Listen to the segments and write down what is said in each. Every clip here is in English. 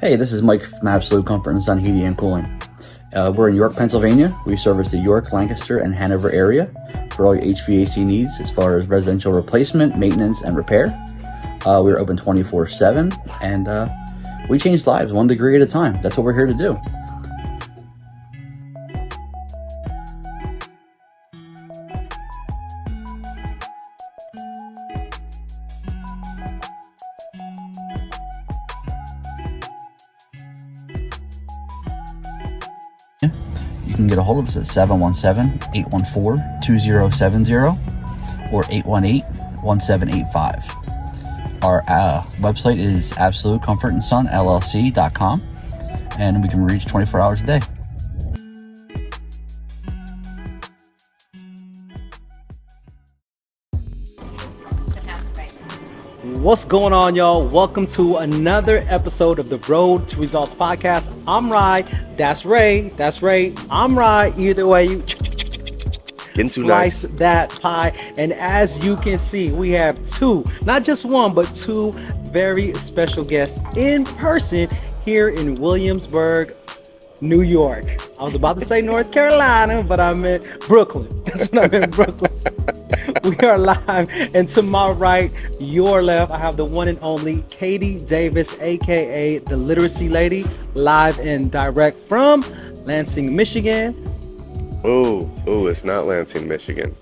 Hey, this is Mike from Absolute Comfort and Son Heating and Cooling. We're in York, Pennsylvania. We service the York, Lancaster, and Hanover area for all your HVAC needs as far as residential replacement, maintenance, and repair. We're open 24/7, and we change lives 1 degree at a time. That's what we're here to do. You can get a hold of us at 717-814-2070 or 818-1785. Our website is absolutecomfortandsonllc.com, and we can reach 24 hours a day. What's going on, y'all? Welcome to another episode of the Road to Results podcast. I'm Rye. That's Ray. That's Ray. I'm Rye. Either way, you slice that pie. And as you can see, we have two, not just one, but two very special guests in person here in Williamsburg, New York. I was about to say North Carolina, but I meant Brooklyn. That's what I meant, Brooklyn. We are live, and to my right, your left, I have the one and only Katie Davis, aka the Literacy Lady, live and direct from Lansing, Michigan. Oh, it's not Lansing, Michigan.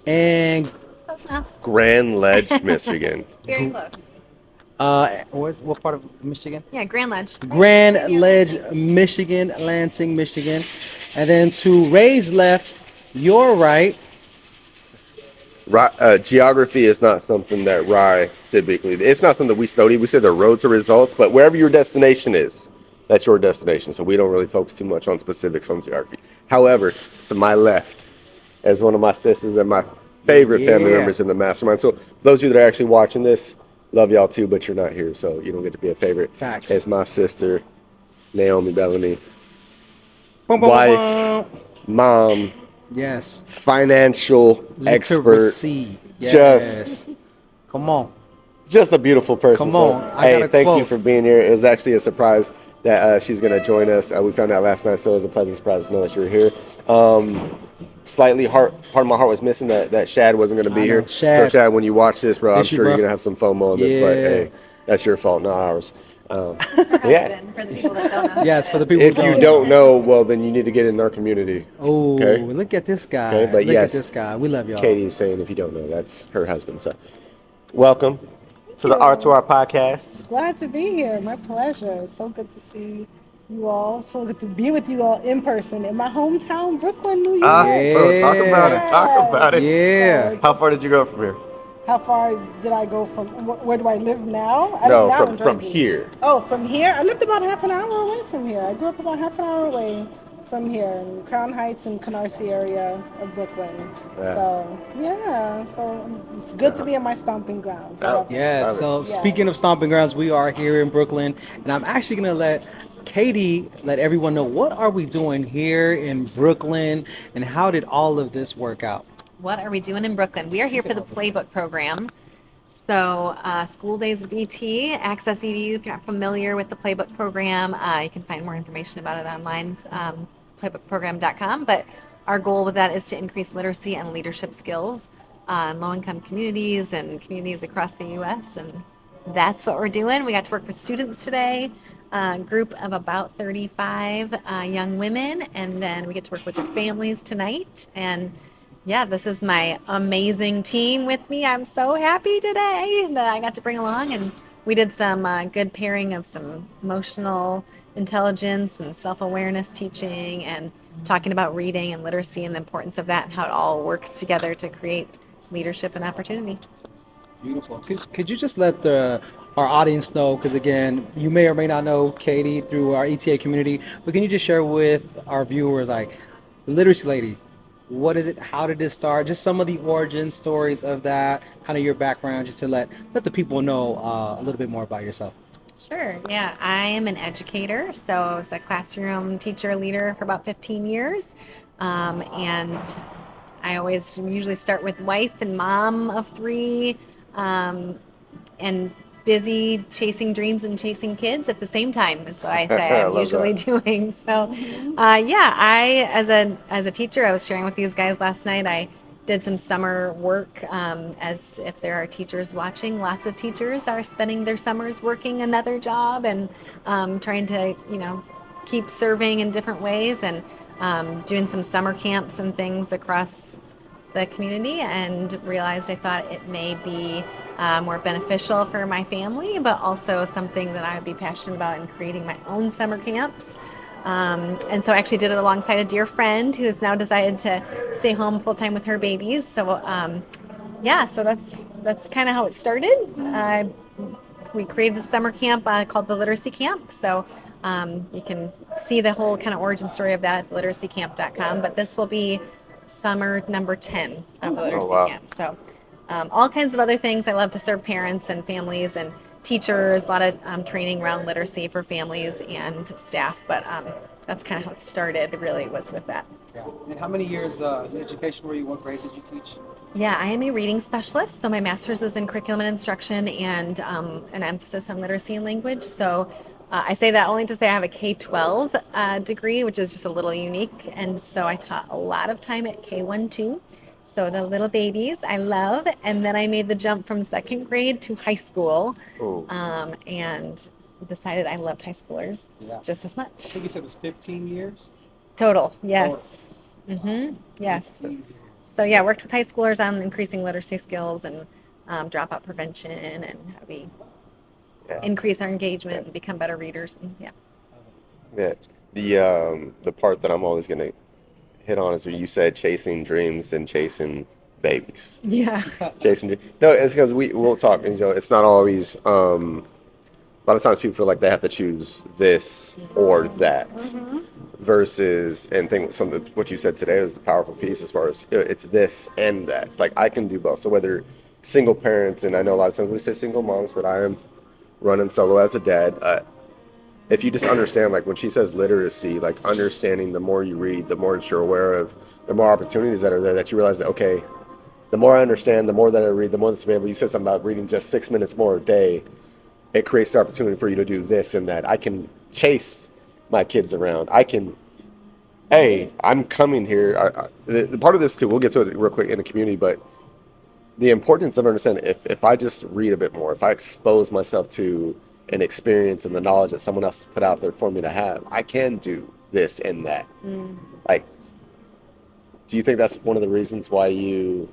Close enough. Grand Ledge, Michigan. Very close. What part of Michigan? Yeah, Grand Ledge. Grand Ledge, Michigan, Lansing, Michigan. And then to Ray's left, your right. Geography is not something that Rye typically, it's not something we study. We say the road to results, but wherever your destination is, that's your destination. So we don't really focus too much on specifics on geography. However, to my left, as one of my sisters and my favorite family members in the mastermind. So for those of you that are actually watching this, love y'all too, but you're not here, so you don't get to be a favorite. Facts. It's my sister, Naomi Belony, wife, mom, Yes. financial Literacy. expert, Yes. Come on. just a beautiful person. Come on. So, I got a thank quote. you for being here. It was actually a surprise that she's going to join us. We found out last night, so it was a pleasant surprise to know that you were here. Slightly part of my heart was missing that Shad wasn't going to be here. Shad. So Shad, when you watch this, bro, I'm Miss you, sure bro. you're going to have some FOMO on this, but hey, that's your fault, not ours. So yeah. For the people that don't know. Yes, for the people If who you don't know, well, then you need to get in our community. Oh, Okay. look at this guy. Okay, but look yes, at this guy. We love y'all. Katie is saying if you don't know, that's her husband. So welcome to the Art to Our podcast. Glad to be here. My pleasure. It's so good to see you all. So good to be with you all in person in my hometown, Brooklyn, New York. Bro, talk about it. Talk about it. Yeah. How far did you go from here? How far did I go from? Where do I live now? I No, live now in from Jersey. here. Oh, from here? I lived about half an hour away from here. I grew up about half an hour away from here in Crown Heights and Canarsie area of Brooklyn. Yeah. So it's good to be in my stomping grounds. I love it. Yeah, Love it. so Yes. speaking of stomping grounds, we are here in Brooklyn, and I'm actually going to let Katie let everyone know what are we doing here in Brooklyn, and how did all of this work out? What are we doing in Brooklyn? We are here for the Playbook Program. So school days with ET, Access EDU. If you're not familiar with the Playbook Program, you can find more information about it online, playbookprogram.com. But our goal with that is to increase literacy and leadership skills in low-income communities and communities across the U.S. And that's what we're doing. We got to work with students today, a group of about 35 young women, and then we get to work with their families tonight. And yeah, this is my amazing team with me. I'm so happy today that I got to bring along, and we did some good pairing of some emotional intelligence and self-awareness teaching, and talking about reading and literacy and the importance of that and how it all works together to create leadership and opportunity. Beautiful. Could you just let our audience know, because again, you may or may not know Katie through our ETA community, but can you just share with our viewers, like, Literacy Lady, what is it? How did it start? Just some of the origin stories of that, kind of your background, just to let the people know a little bit more about yourself. Sure. Yeah, I am an educator. So I was a classroom teacher leader for about 15 years. And I always usually start with wife and mom of three. And busy chasing dreams and chasing kids at the same time is what I say I I'm love usually that. doing. So, yeah, I as a teacher, I was sharing with these guys last night. I did some summer work. As if there are teachers watching, lots of teachers are spending their summers working another job and trying to keep serving in different ways and doing some summer camps and things across the community, and realized I thought it may be more beneficial for my family, but also something that I would be passionate about in creating my own summer camps. And so I actually did it alongside a dear friend who has now decided to stay home full time with her babies. So yeah, so that's kind of how it started. We created a summer camp called the Literacy Camp. So you can see the whole kind of origin story of that at literacycamp.com. But this will be summer number 10 of the Literacy wow. Camp. So all kinds of other things. I love to serve parents and families and teachers, a lot of training around literacy for families and staff. But that's kind of how it started, really, was with that. Yeah. And how many years in education were you? What grades did you teach? Yeah, I am a reading specialist. So my master's is in curriculum and instruction and an emphasis on literacy and language. So I say that only to say I have a K-12 degree, which is just a little unique. And so I taught a lot of time at K-1-2. So the little babies I love. And then I made the jump from second grade to high school and decided I loved high schoolers just as much. I think you said it was 15 years? Total, yes. Yes. So yeah, worked with high schoolers on increasing literacy skills and dropout prevention and how we increase our engagement and become better readers. And The part that I'm always gonna hit on is where you said chasing dreams and chasing babies. Yeah. Chasing dreams. No, it's because we'll talk. And, it's not always. A lot of times people feel like they have to choose this or that, versus, and think what you said today was the powerful piece as far as it's this and that. It's like I can do both. So whether single parents, and I know a lot of times we say single moms, but I am running solo as a dad. If you just understand, like when she says literacy, like understanding the more you read, the more that you're aware of, the more opportunities that are there, that you realize that, okay, the more I understand, the more that I read, the more that's available. You said something about reading just 6 minutes more a day. It creates the opportunity for you to do this and that. I can chase my kids around. I can, hey, I'm coming here. The part of this too, we'll get to it real quick in the community, but the importance of understanding if I just read a bit more, if I expose myself to an experience and the knowledge that someone else has put out there for me to have, I can do this and that. Like, do you think that's one of the reasons why you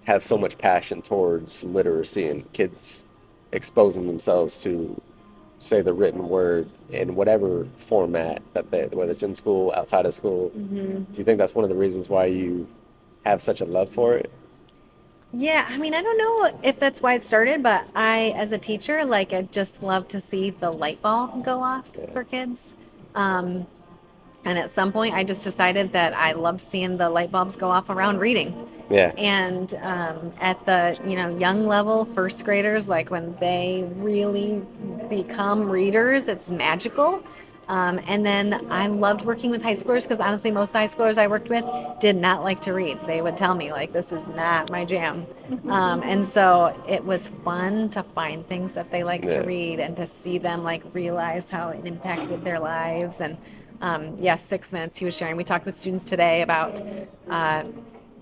have so much passion towards literacy and kids exposing themselves to, say, the written word in whatever format that whether it's in school, outside of school? Do you think that's one of the reasons why you have such a love for it? Yeah, I mean, I don't know if that's why it started, but I, as a teacher, like, I just love to see the light bulb go off for kids. And at some point, I just decided that I loved seeing the light bulbs go off around reading. Yeah. And at the young level, first graders, like when they really become readers, it's magical. And then I loved working with high schoolers because honestly, most of the high schoolers I worked with did not like to read. They would tell me, like, this is not my jam. And so it was fun to find things that they like to read and to see them like realize how it impacted their lives. And 6 minutes he was sharing. We talked with students today about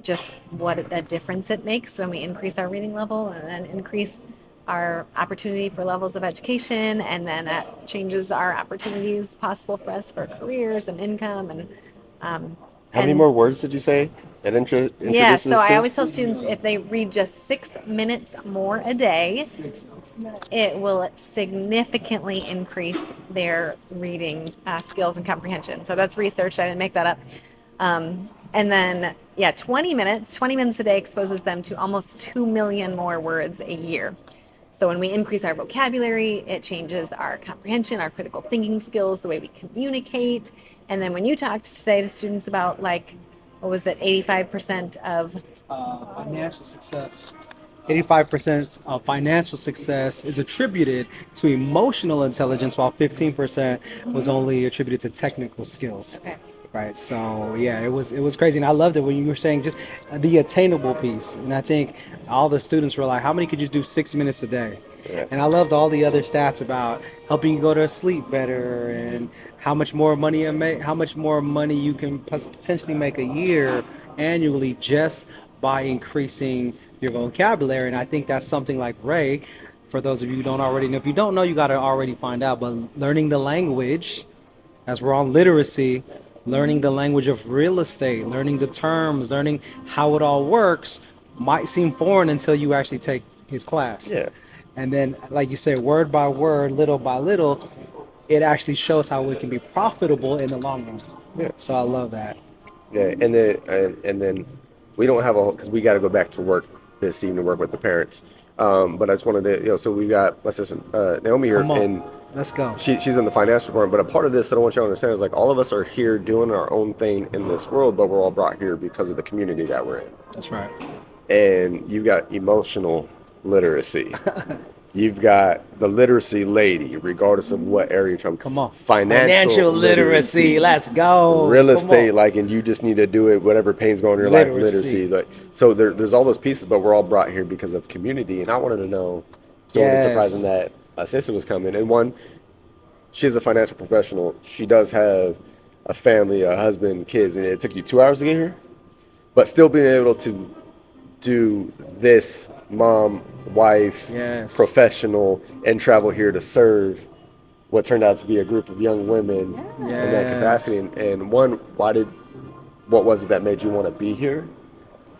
just what a difference it makes when we increase our reading level and then increase our opportunity for levels of education, and then that changes our opportunities possible for us for careers and income. And how many more words did you say? That introduces yeah, so I to? always tell students if they read just 6 minutes more a day, it will significantly increase their reading skills and comprehension. So that's research. I didn't make that up. And then, 20 minutes a day exposes them to almost 2 million more words a year. So when we increase our vocabulary, it changes our comprehension, our critical thinking skills, the way we communicate. And then when you talked today to students about, like, what was it, 85% of financial success. 85% of financial success is attributed to emotional intelligence, while 15% was only attributed to technical skills. Okay. Right. So yeah, it was crazy, and I loved it when you were saying just the attainable piece. And I think all the students were like, "How many could you do 6 minutes a day?" Yeah. And I loved all the other stats about helping you go to sleep better and how much more money you can potentially make a year annually just by increasing your vocabulary. And I think that's something like Ray, for those of you who don't already know, if you don't know, you got to already find out. But learning the language, as we're on literacy, learning the language of real estate, learning the terms, learning how it all works might seem foreign until you actually take his class. Yeah. And then, like you said, word by word, little by little, it actually shows how it can be profitable in the long run. Yeah. So I love that. Yeah, and then we don't have because we got to go back to work this evening, work with the parents. But I just wanted to, so we got my sister Naomi here, Come on, and let's go. she's in the financial department. But a part of this that I want you to understand is like all of us are here doing our own thing in this world, but we're all brought here because of the community that we're in. That's right. And you've got emotional literacy. You've got the literacy lady, regardless of what area you're from. Come on. Financial literacy. Let's go. Real Come estate, on. like, and you just need to do it, whatever pain's going on in your Literacy. life, literacy. Like, so there's all those pieces, but we're all brought here because of community. And I wanted to know, so it was Yes. surprising that a sister was coming. And one, she's a financial professional. She does have a family, a husband, kids, and it took you 2 hours to get here. But still being able to do this, mom, wife, Yes. professional, and travel here to serve what turned out to be a group of young women in that Yes. capacity. And one, what was it that made you want to be here?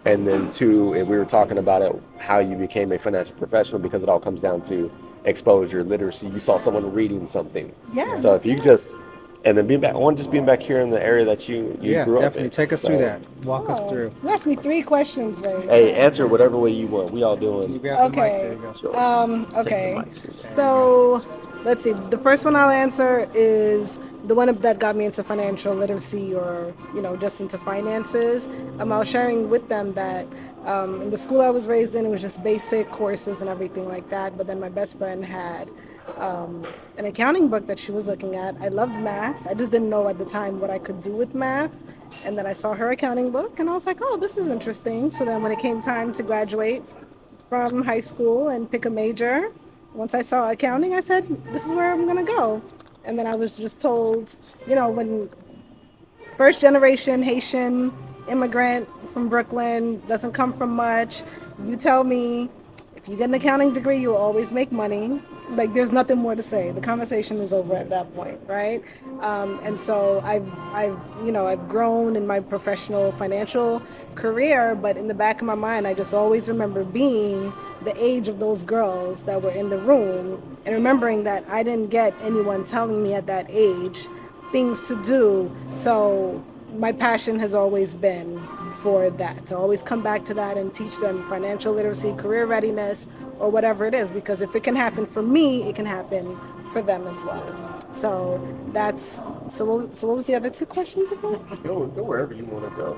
And then two, and we were talking about it, how you became a financial professional, because it all comes down to exposure, literacy. You saw someone reading something. Yeah. So if you just, and then being back here in the area that you Yeah, grew up definitely. in. Take us So, through that. Walk us Oh, through. you asked me 3 questions, Ray. Hey, answer whatever way you want. We all doing. You grab the mic. Okay. There you go. It's yours. Okay. Take the mic. So let's see. The first one I'll answer is the one that got me into financial literacy, or just into finances. I was sharing with them that in the school I was raised in, it was just basic courses and everything like that. But then my best friend had an accounting book that she was looking at. I loved math. I just didn't know at the time what I could do with math. And then I saw her accounting book, and I was like, oh, this is interesting. So then when it came time to graduate from high school and pick a major, once I saw accounting, I said, this is where I'm going to go. And then I was just told, when first generation Haitian immigrant from Brooklyn, doesn't come from much, you tell me, if you get an accounting degree, you'll always make money. Like, there's nothing more to say. The conversation is over at that point, right? And so I've grown in my professional financial career, but in the back of my mind, I just always remember being the age of those girls that were in the room, and remembering that I didn't get anyone telling me at that age things to do. So my passion has always been for that, to always come back to that and teach them financial literacy, career readiness, or whatever it is, because if it can happen for me, it can happen for them as well. So what was the other 2 questions again? Go wherever you want to go.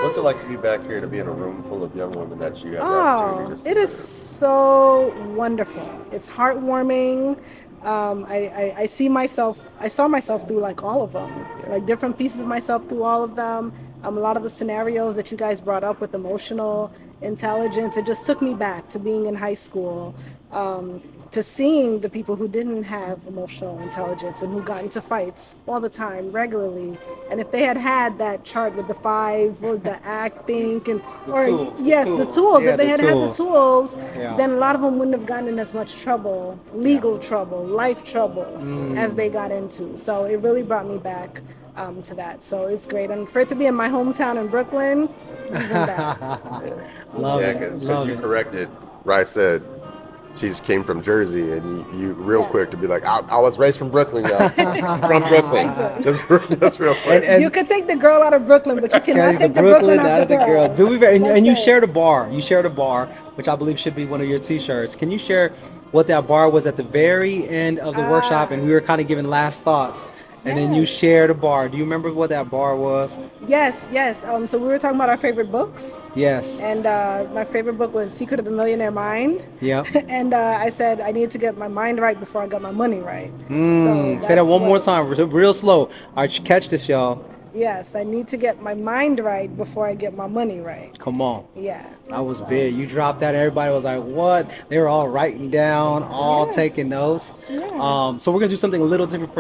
What's it like to be back here, to be in a room full of young women that you have the opportunity to serve? It is so wonderful. It's heartwarming. I saw myself through like all of them, like different pieces of myself through all of them. A lot of the scenarios that you guys brought up with emotional intelligence, it just took me back to being in high school, to seeing the people who didn't have emotional intelligence and who got into fights all the time, regularly. And if they had that chart with the 5, or the act, think, and The tools. if they had the tools, Yeah. then a lot of them wouldn't have gotten in as much trouble, legal trouble, life trouble, as they got into. So it really brought me back to that. So it's great. And for it to be in my hometown in Brooklyn, even better. Love Yeah, it. because Love you it. corrected. Rice said she came from Jersey, and you real quick to be like, I was raised from Brooklyn, y'all. From Brooklyn. Just real quick. And You could take the girl out of Brooklyn, but you cannot the take the Brooklyn out of the girl. girl. Do we? And you That's it. shared a bar. You shared a bar, which I believe should be one of your T-shirts. Can you share what that bar was at the very end of the workshop? And we were kind of giving last thoughts. And then you shared a bar. Do you remember what that bar was? Yes. So we were talking about our favorite books, Yes. and my favorite book was Secret of the Millionaire Mind. Yep. And I said I needed to get my mind right before I got my money right. Say that one more time, real slow. All right, catch this, y'all. Yes, I need to get my mind right before I get my money right. Come on. Yeah. That was big. You dropped that. Everybody was like, "What?" They were all writing down, all Yeah. taking notes. Yeah. So we're gonna do something a little different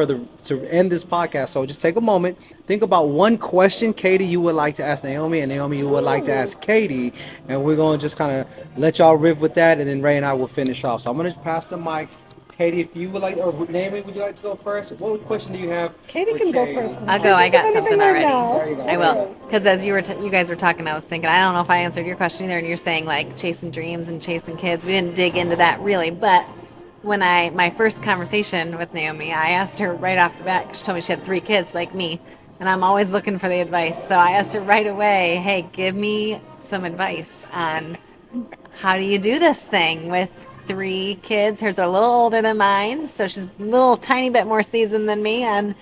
to end this podcast. So just take a moment, think about one question, Katie, you would like to ask Naomi, and Naomi, you would like to ask Katie, and we're gonna just kind of let y'all riff with that, and then Ray and I will finish off. So I'm gonna pass the mic. Katie, if you would like, or Naomi, would you like to go first? What question do you have? Katie for can go Katie? first. I'll go. I got something already. There you go. I will. Because as you guys were talking, I was thinking, I don't know if I answered your question either. And you're saying like chasing dreams and chasing kids. We didn't dig into that really. But when my first conversation with Naomi, I asked her right off the bat, 'cause she told me she had 3 kids like me. And I'm always looking for the advice. So I asked her right away, hey, give me some advice on how do you do this thing with 3 kids? Hers are a little older than mine, so she's a little tiny bit more seasoned than me. And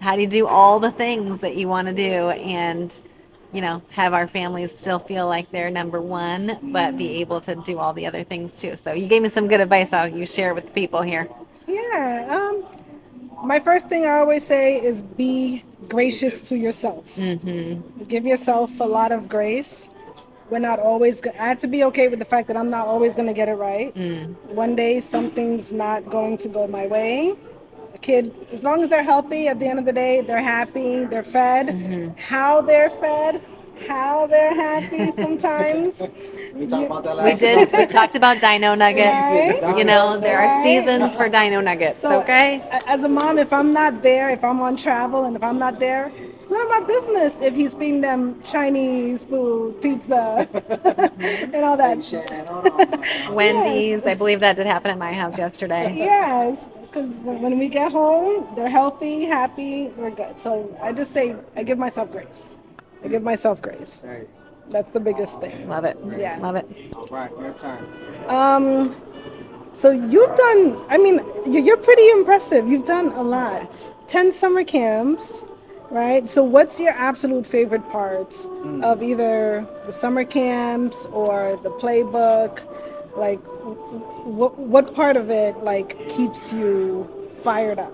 how do you do all the things that you want to do and, have our families still feel like they're number one, but be able to do all the other things too? So you gave me some good advice. You share with the people here. Yeah. My first thing I always say is be gracious to yourself. Mm-hmm. Give yourself a lot of grace. We're not always. I have to be okay with the fact that I'm not always going to get it right. One day something's not going to go my way. The kid, as long as they're healthy, at the end of the day, they're happy, they're fed. How they're fed, how they're happy sometimes. We talked about that We last did. We talked about dino nuggets. Right. There are seasons for dino nuggets, So, okay? As a mom, if I'm not there, if I'm on travel and if I'm not there, it's none of my business if he's feeding them Chinese food, pizza, and all that. Wendy's. I believe that did happen at my house yesterday. Yes, because when we get home, they're healthy, happy, we're good. So I just say, I give myself grace. I give myself grace. That's the biggest thing. Love it. Yeah. Love it. All right, your turn. So you've done, you're pretty impressive. You've done a lot. 10 summer camps, right? So what's your absolute favorite part of either the summer camps or the playbook? Like, what part of it, like, keeps you fired up?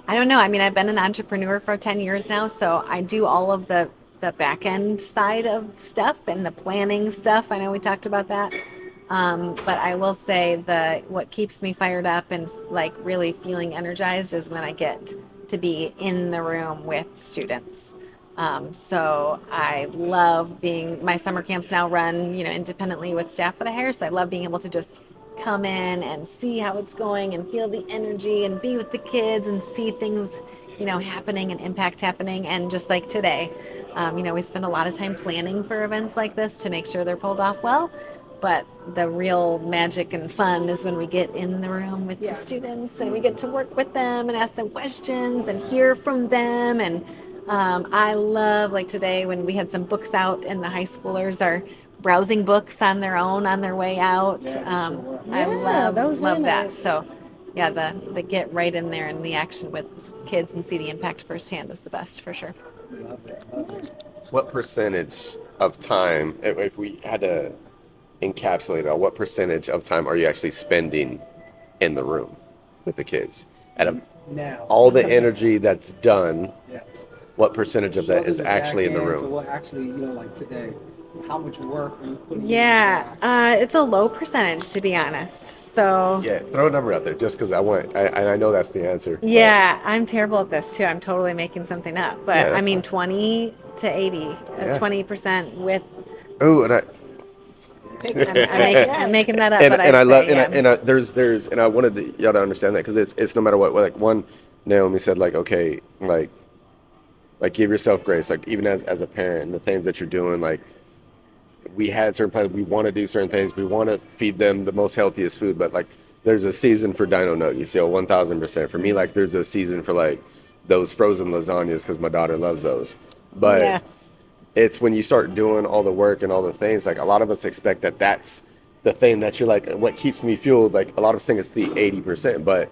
I don't know. I've been an entrepreneur for 10 years now, so I do all of the back end side of stuff and the planning stuff. I know we talked about that. But I will say what keeps me fired up and like really feeling energized is when I get to be in the room with students. So I love my summer camps now run, independently with staff that I hire. So I love being able to just come in and see how it's going and feel the energy and be with the kids and see things, happening and impact happening. And just like today, we spend a lot of time planning for events like this to make sure they're pulled off well. But the real magic and fun is when we get in the room with the students and we get to work with them and ask them questions and hear from them. And I love, like today, when we had some books out and the high schoolers are browsing books on their own on their way out. I love that was really that. nice. So yeah, the get right in there and the action with kids and see the impact firsthand is the best for sure. What percentage of time, if we had to encapsulate it all, what percentage of time are you actually spending in the room with the kids? Now. All the energy that's done, Yes. what percentage of that is actually in the So room? what actually, like today, how much work are you putting in? Yeah, it's a low percentage, to be honest. So Yeah, throw a number out there just because I know that's the answer. but- yeah, I'm terrible at this too. I'm totally making something up, but Yeah, that's fine. 20 to 80, 20% with. Ooh, and I'm making that up, and, but and I I'd love say, and I, there's and I wanted y'all to understand that because it's no matter what. Like one, Naomi said, like okay, like give yourself grace. Like even as a parent, the things that you're doing, like we had certain plans. We want to do certain things. We want to feed them the most healthiest food, but like there's a season for dino nuggies. 1000%. For me, like there's a season for like those frozen lasagnas because my daughter loves those. But yes. it's when you start doing all the work and all the things, like a lot of us expect that that's the thing that you're like, what keeps me fueled. Like a lot of us think it's the 80%, but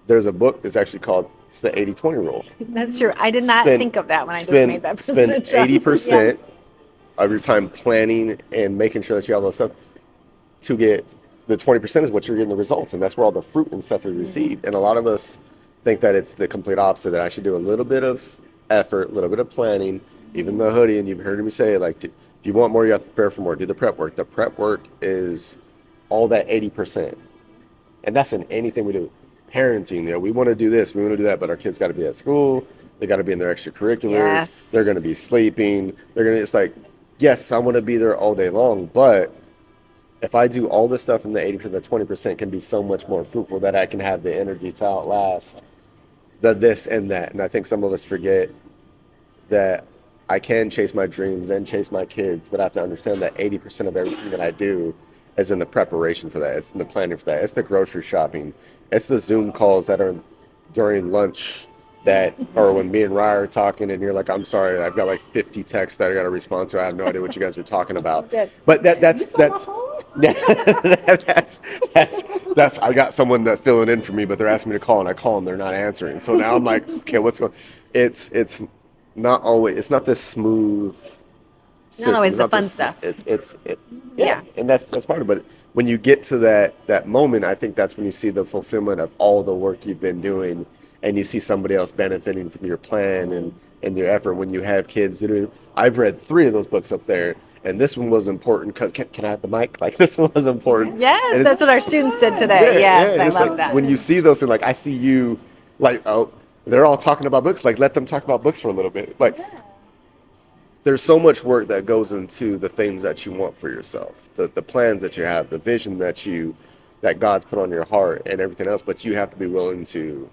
there's a book that's actually called, it's the 80-20 rule. That's true. I did not think of that when I just spend- made that Spend percentage. 80% of your time planning and making sure that you have all this stuff to get the 20% is what you're getting the results, and that's where all the fruit and stuff is received. And a lot of us think that it's the complete opposite, that I should do a little bit of effort, a little bit of planning, even the hoodie. And you've heard me say, like, if you want more, you have to prepare for more. Do the prep work. The prep work is all that 80%. And that's in anything we do. Parenting, we want to do this, we want to do that, but our kids got to be at school. They got to be in their extracurriculars. Yes. They're going to be sleeping. It's like, yes, I want to be there all day long, but if I do all this stuff in the 80%, the 20% can be so much more fruitful, that I can have the energy to outlast the this and that. And I think some of us forget that I can chase my dreams and chase my kids, but I have to understand that 80% of everything that I do is in the preparation for that. It's in the planning for that. It's the grocery shopping. It's the Zoom calls that are during lunch, that, or when me and Rye are talking and you're like, I'm sorry, I've got like 50 texts that I got to respond to. I have no idea what you guys are talking about. But that's I got someone that filling in for me, but they're asking me to call, and I call them, they're not answering. So now I'm like, okay, what's going? It's not always. It's not this smooth system. Not always the fun this, stuff. Yeah, and that's part of it. But when you get to that moment, I think that's when you see the fulfillment of all the work you've been doing, and you see somebody else benefiting from your plan and your effort. When you have kids I've read 3 of those books up there, and this one was important because, can I have the mic? Like, this one was important. Yes, that's what our students did today. Yes, I love like, that. when you see those things, like, I see you, like, oh, they're all talking about books. Like, let them talk about books for a little bit. Like, there's so much work that goes into the things that you want for yourself, the plans that you have, the vision that God's put on your heart, and everything else. But you have to be willing to,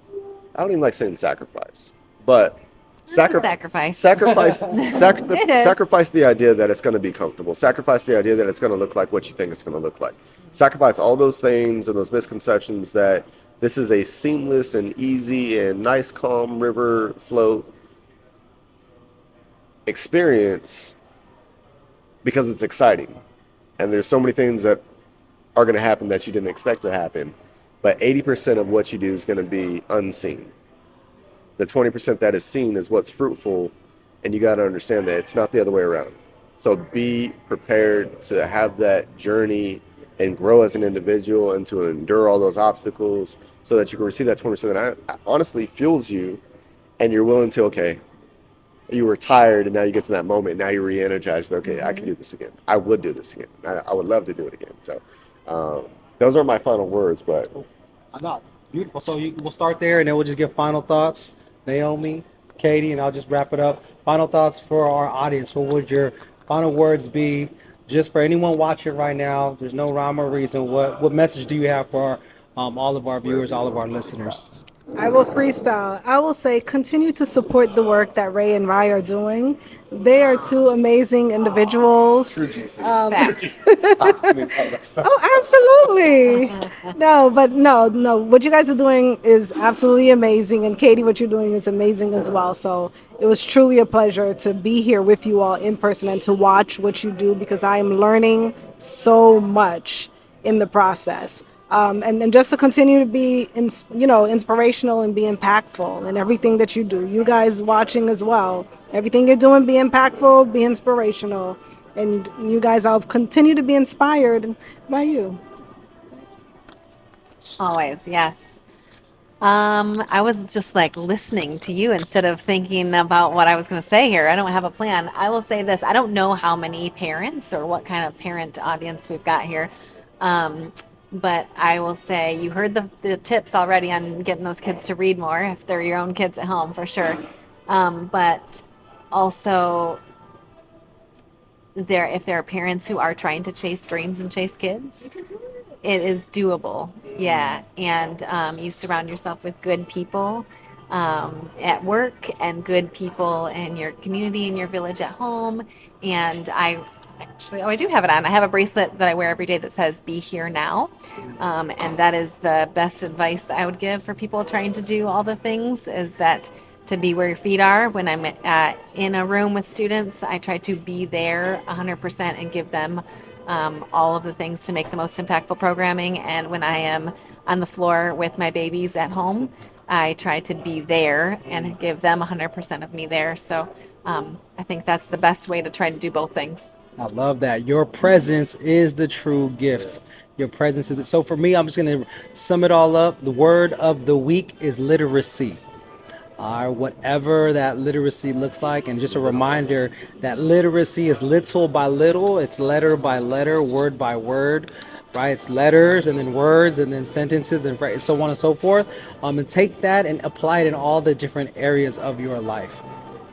I don't even like saying sacrifice, but sacrifice. Sacrifice It is. sacrifice the idea that it's going to be comfortable. Sacrifice the idea that it's going to look like what you think it's going to look like. Sacrifice all those things and those misconceptions that this is a seamless and easy and nice, calm river float experience, because it's exciting. And there's so many things that are going to happen that you didn't expect to happen. But 80% of what you do is going to be unseen. The 20% that is seen is what's fruitful, and you got to understand that it's not the other way around. So be prepared to have that journey and grow as an individual and to endure all those obstacles so that you can receive that 20% that honestly fuels you, and you're willing to, okay, you were tired and now you get to that moment, now you're re-energized, but okay, I can do this again. I would do this again. I would love to do it again. So those are my final words, but I know. Beautiful. So we'll start there, and then we'll just give final thoughts. Naomi, Katie, and I'll just wrap it up. Final thoughts for our audience. What would your final words be? Just for anyone watching right now, there's no rhyme or reason. What message do you have for all of our viewers, all of our listeners? I will freestyle. I will say continue to support the work that Ray and Rye are doing. They are 2 amazing individuals. Facts. Oh, absolutely. No. What you guys are doing is absolutely amazing. And Katie, what you're doing is amazing as well. So it was truly a pleasure to be here with you all in person and to watch what you do, because I am learning so much in the process. And just to continue to be, inspirational and be impactful in everything that you do. You guys watching as well. Everything you're doing, be impactful, be inspirational. And you guys, I'll continue to be inspired by you. Always, yes. I was just like listening to you instead of thinking about what I was going to say here. I don't have a plan. I will say this. I don't know how many parents or what kind of parent audience we've got here. But I will say you heard the tips already on getting those kids to read more if they're your own kids at home, for sure. But also, if there are parents who are trying to chase dreams and chase kids, it is doable. Yeah. And you surround yourself with good people at work and good people in your community, in your village at home. And I do have it on. I have a bracelet that I wear every day that says "Be Here Now," and that is the best advice I would give for people trying to do all the things. Is that to be where your feet are. When I'm in a room with students, I try to be there 100% and give them all of the things to make the most impactful programming. And when I am on the floor with my babies at home, I try to be there and give them 100% of me there. So I think that's the best way to try to do both things. I love that. Your presence is the true gift. Your presence is so for me, I'm just going to sum it all up. The word of the week is literacy. Whatever that literacy looks like. And just a reminder that literacy is little by little, it's letter by letter, word by word, right? It's letters and then words and then sentences and so on and so forth. And take that and apply it in all the different areas of your life,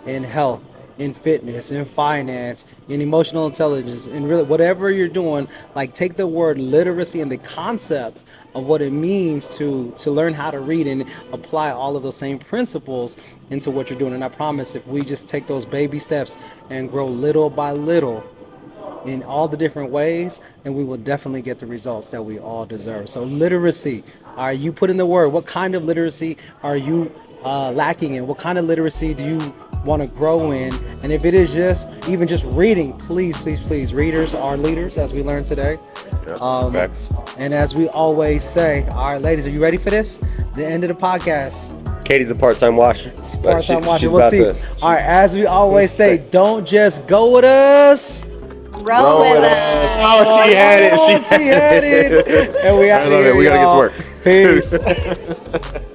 in health, in fitness, in finance, in emotional intelligence, in really whatever you're doing. Like, take the word literacy and the concept of what it means to learn how to read and apply all of those same principles into what you're doing. And I promise, if we just take those baby steps and grow little by little in all the different ways, and we will definitely get the results that we all deserve. So literacy, are you put in the word? What kind of literacy are you lacking in? What kind of literacy do you want to grow in? And if it is just even just reading, please, please, please, readers are leaders, as we learned today. Facts. And as we always say, all right, ladies, are you ready for this? The end of the podcast. Katie's a part-time washer. Part-time watcher. She's We'll about see. to- All right, as we always say, don't just go with us. Roll with us. Oh, she had it. She had it. And we I love it. We gotta get to work. Peace.